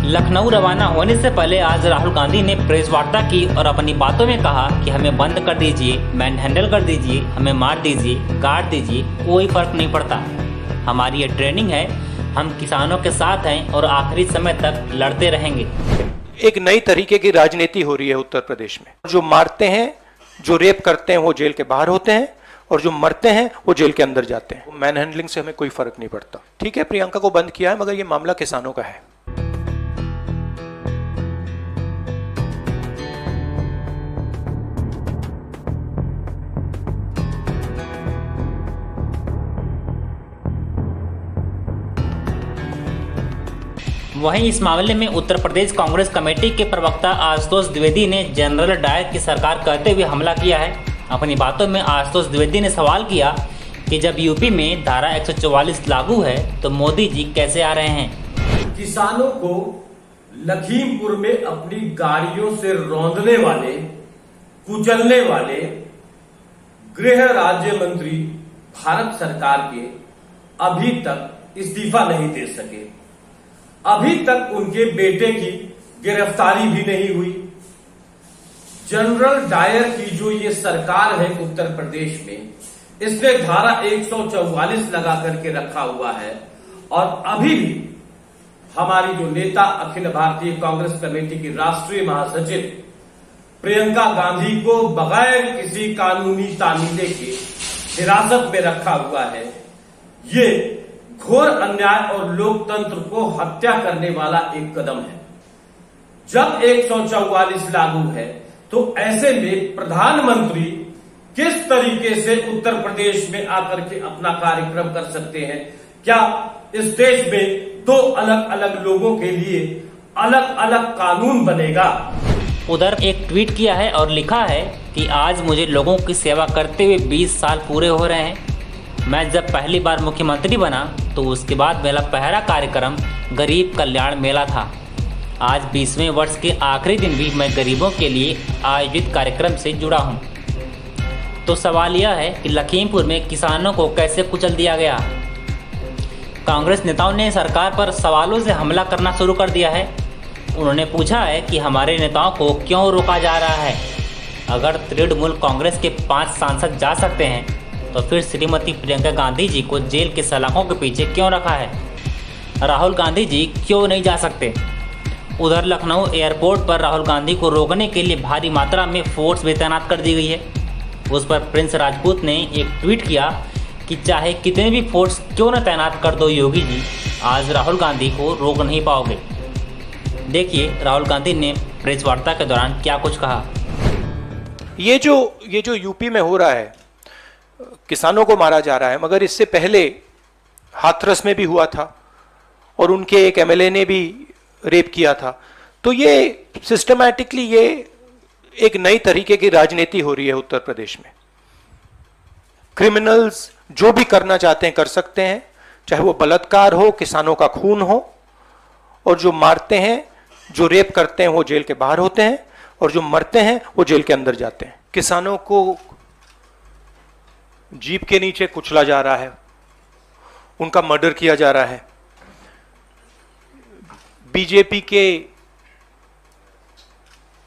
लखनऊ रवाना होने से पहले आज राहुल गांधी ने प्रेस वार्ता की और अपनी बातों में कहा कि हमें बंद कर दीजिए, मैन हैंडल कर दीजिए, हमें मार दीजिए, गाड़ दीजिए, कोई फर्क नहीं पड़ता। हमारी ये ट्रेनिंग है, हम किसानों के साथ हैं और आखिरी समय तक लड़ते रहेंगे। एक नई तरीके की राजनीति हो रही है उत्तर प्रदेश में। जो मारते हैं, जो रेप करते हैं वो जेल के बाहर होते हैं और जो मरते हैं वो जेल के अंदर जाते हैं। मैन हैंडलिंग से हमें कोई फर्क नहीं पड़ता। ठीक है, प्रियंका को बंद किया है, मगर ये मामला किसानों का है। वहीं इस मामले में उत्तर प्रदेश कांग्रेस कमेटी के प्रवक्ता आशुतोष द्विवेदी ने जनरल डायर की सरकार कहते हुए हमला किया है। अपनी बातों में आशुतोष द्विवेदी ने सवाल किया कि जब यूपी में धारा 144 लागू है तो मोदी जी कैसे आ रहे हैं। किसानों को लखीमपुर में अपनी गाड़ियों से रौंदने वाले, कुचलने वाले गृह राज्य मंत्री भारत सरकार के अभी तक इस्तीफा नहीं दे सके। अभी तक उनके बेटे की गिरफ्तारी भी नहीं हुई। जनरल डायर की जो ये सरकार है उत्तर प्रदेश में, इसने धारा 144 लगा करके रखा हुआ है और अभी भी हमारी जो नेता अखिल भारतीय कांग्रेस कमेटी की राष्ट्रीय महासचिव प्रियंका गांधी को बगैर किसी कानूनी तामीले के हिरासत में रखा हुआ है। ये घोर अन्याय और लोकतंत्र को हत्या करने वाला एक कदम है। जब 144 लागू है तो ऐसे में प्रधानमंत्री किस तरीके से उत्तर प्रदेश में आकर के अपना कार्यक्रम कर सकते हैं? क्या इस देश में दो अलग अलग लोगों के लिए अलग अलग कानून बनेगा? उधर एक ट्वीट किया है और लिखा है कि आज मुझे लोगों की सेवा करते हुए 20 साल पूरे हो रहे हैं। मैं जब पहली बार मुख्यमंत्री बना तो उसके बाद मेरा पहला कार्यक्रम गरीब कल्याण मेला था। आज 20वें वर्ष के आखिरी दिन भी मैं गरीबों के लिए आयोजित कार्यक्रम से जुड़ा हूं। तो सवाल यह है कि लखीमपुर में किसानों को कैसे कुचल दिया गया। कांग्रेस नेताओं ने सरकार पर सवालों से हमला करना शुरू कर दिया है। उन्होंने पूछा है कि हमारे नेताओं को क्यों रोका जा रहा है। अगर तृणमूल कांग्रेस के 5 सांसद जा सकते हैं तो फिर श्रीमती प्रियंका गांधी जी को जेल के सलाखों के पीछे क्यों रखा है। राहुल गांधी जी क्यों नहीं जा सकते। उधर लखनऊ एयरपोर्ट पर राहुल गांधी को रोकने के लिए भारी मात्रा में फोर्स भी तैनात कर दी गई है। उस पर प्रिंस राजपूत ने एक ट्वीट किया कि चाहे कितने भी फोर्स क्यों न तैनात कर दो योगी जी, आज राहुल गांधी को रोक नहीं पाओगे। देखिए राहुल गांधी ने प्रेस वार्ता के दौरान क्या कुछ कहा। ये जो यूपी में हो रहा है, किसानों को मारा जा रहा है, मगर इससे पहले हाथरस में भी हुआ था और उनके एक एमएलए ने भी रेप किया था। तो ये सिस्टमैटिकली ये एक नई तरीके की राजनीति हो रही है उत्तर प्रदेश में। क्रिमिनल्स जो भी करना चाहते हैं कर सकते हैं, चाहे वो बलात्कार हो, किसानों का खून हो, और जो मारते हैं, जो रेप करते हैं वो जेल के बाहर होते हैं और जो मरते हैं वो जेल के अंदर जाते हैं। किसानों को जीप के नीचे कुचला जा रहा है, उनका मर्डर किया जा रहा है। बीजेपी के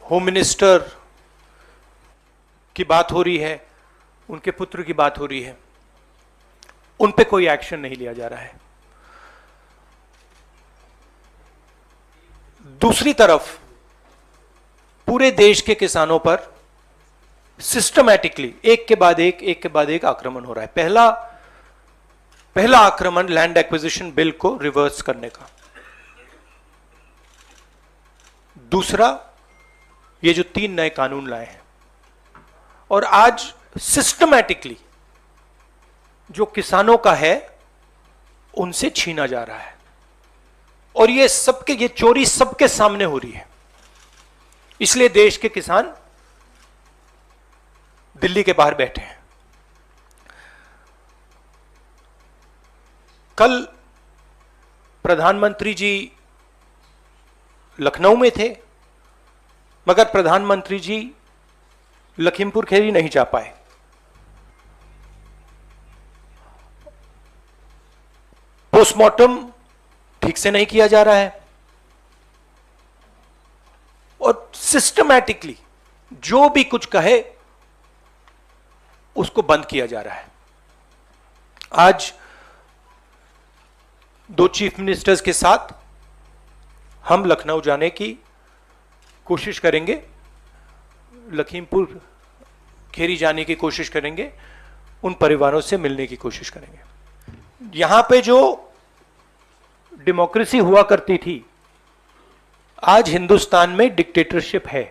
होम मिनिस्टर की बात हो रही है, उनके पुत्र की बात हो रही है, उन पे कोई एक्शन नहीं लिया जा रहा है। दूसरी तरफ पूरे देश के किसानों पर सिस्टमैटिकली एक के बाद एक आक्रमण हो रहा है। पहला आक्रमण लैंड एक्विजिशन बिल को रिवर्स करने का, दूसरा ये जो 3 नए कानून लाए हैं, और आज सिस्टमैटिकली जो किसानों का है उनसे छीना जा रहा है। और ये चोरी सबके सामने हो रही है। इसलिए देश के किसान दिल्ली के बाहर बैठे हैं। कल प्रधानमंत्री जी लखनऊ में थे, मगर प्रधानमंत्री जी लखीमपुर खीरी नहीं जा पाए। पोस्टमार्टम ठीक से नहीं किया जा रहा है। सिस्टमैटिकली जो भी कुछ कहे उसको बंद किया जा रहा है। आज 2 चीफ मिनिस्टर्स के साथ हम लखनऊ जाने की कोशिश करेंगे, लखीमपुर खेरी जाने की कोशिश करेंगे, उन परिवारों से मिलने की कोशिश करेंगे। यहां पे जो डेमोक्रेसी हुआ करती थी, आज हिंदुस्तान में डिक्टेटरशिप है।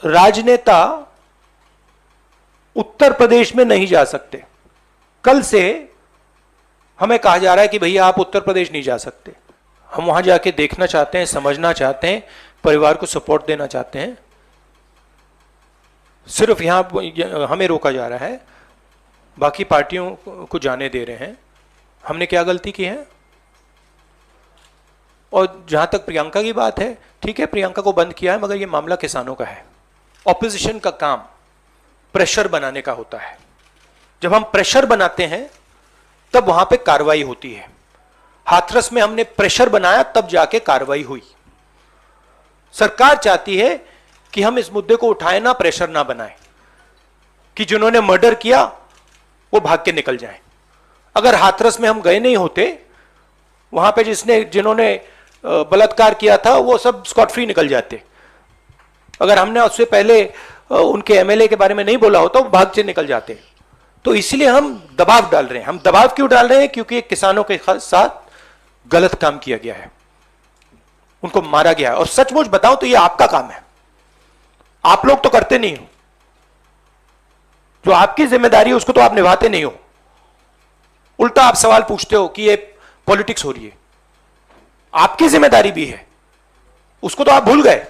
राजनेता उत्तर प्रदेश में नहीं जा सकते। कल से हमें कहा जा रहा है कि भैया आप उत्तर प्रदेश नहीं जा सकते। हम वहां जाके देखना चाहते हैं, समझना चाहते हैं, परिवार को सपोर्ट देना चाहते हैं। सिर्फ यहां हमें रोका जा रहा है, बाकी पार्टियों को जाने दे रहे हैं। हमने क्या गलती की है? और जहां तक प्रियंका की बात है, ठीक है, प्रियंका को बंद किया है, मगर यह मामला किसानों का है। ऑपोजिशन का काम प्रेशर बनाने का होता है। जब हम प्रेशर बनाते हैं तब वहां पे कार्रवाई होती है। हाथरस में हमने प्रेशर बनाया, तब जाके कार्रवाई हुई। सरकार चाहती है कि हम इस मुद्दे को उठाए ना, प्रेशर ना बनाए, कि जिन्होंने मर्डर किया वो भाग के निकल जाएं। अगर हाथरस में हम गए नहीं होते, वहां पे जिन्होंने बलात्कार किया था वो सब स्कॉट फ्री निकल जाते। अगर हमने उससे पहले उनके एमएलए के बारे में नहीं बोला होता, वो भाग से निकल जाते। तो इसलिए हम दबाव डाल रहे हैं। हम दबाव क्यों डाल रहे हैं? क्योंकि किसानों के साथ गलत काम किया गया है, उनको मारा गया है। और सचमुच बताऊं तो ये आपका काम है, आप लोग तो करते नहीं हो। जो आपकी जिम्मेदारी है उसको तो आप निभाते नहीं हो। उल्टा आप सवाल पूछते हो कि ये पॉलिटिक्स हो रही है। आपकी जिम्मेदारी भी है, उसको तो आप भूल गए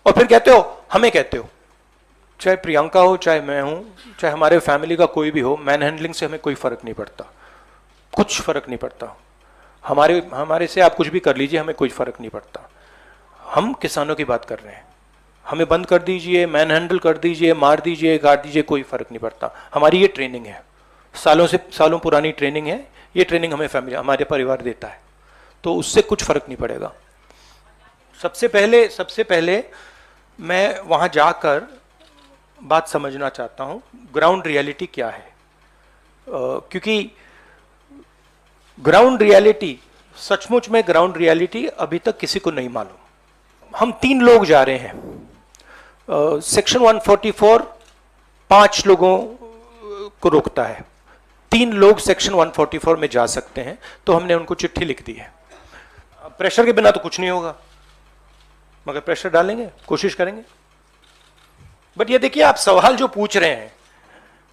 और फिर कहते हो हमें कहते हो। चाहे प्रियंका हो, चाहे मैं हूं, चाहे हमारे फैमिली का कोई भी हो, मैन हैंडलिंग से हमें कोई फर्क नहीं पड़ता, कुछ फर्क नहीं पड़ता। हमारे से आप कुछ भी कर लीजिए, हमें कोई फर्क नहीं पड़ता। हम किसानों की बात कर रहे हैं। हमें बंद कर दीजिए, मैन हैंडल कर दीजिए, मार दीजिए, गाड़ दीजिए, कोई फर्क नहीं पड़ता। हमारी ये ट्रेनिंग है, सालों पुरानी ट्रेनिंग है। ये ट्रेनिंग हमें फैमिली, हमारे परिवार देता है, तो उससे कुछ फर्क नहीं पड़ेगा। सबसे पहले मैं वहां जाकर बात समझना चाहता हूं, ग्राउंड रियलिटी क्या है। क्योंकि ग्राउंड रियलिटी, सचमुच में ग्राउंड रियलिटी अभी तक किसी को नहीं मालूम। हम 3 लोग जा रहे हैं। सेक्शन 144 5 लोगों को रोकता है। 3 लोग सेक्शन 144 में जा सकते हैं, तो हमने उनको चिट्ठी लिख दी है। प्रेशर के बिना तो कुछ नहीं होगा, मगर प्रेशर डालेंगे, कोशिश करेंगे। बट ये देखिए, आप सवाल जो पूछ रहे हैं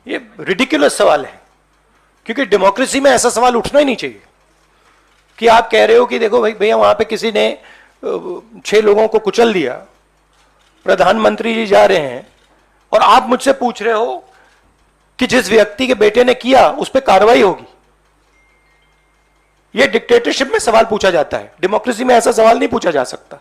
ये रिडिकुलस सवाल है, क्योंकि डेमोक्रेसी में ऐसा सवाल उठना ही नहीं चाहिए कि आप कह रहे हो कि देखो भाई भैया वहां पे किसी ने 6 लोगों को कुचल दिया, प्रधानमंत्री जी जा रहे हैं और आप मुझसे पूछ रहे हो कि जिस व्यक्ति के बेटे ने किया उस पर कार्रवाई होगी। यह डिक्टेटरशिप में सवाल पूछा जाता है, डेमोक्रेसी में ऐसा सवाल नहीं पूछा जा सकता।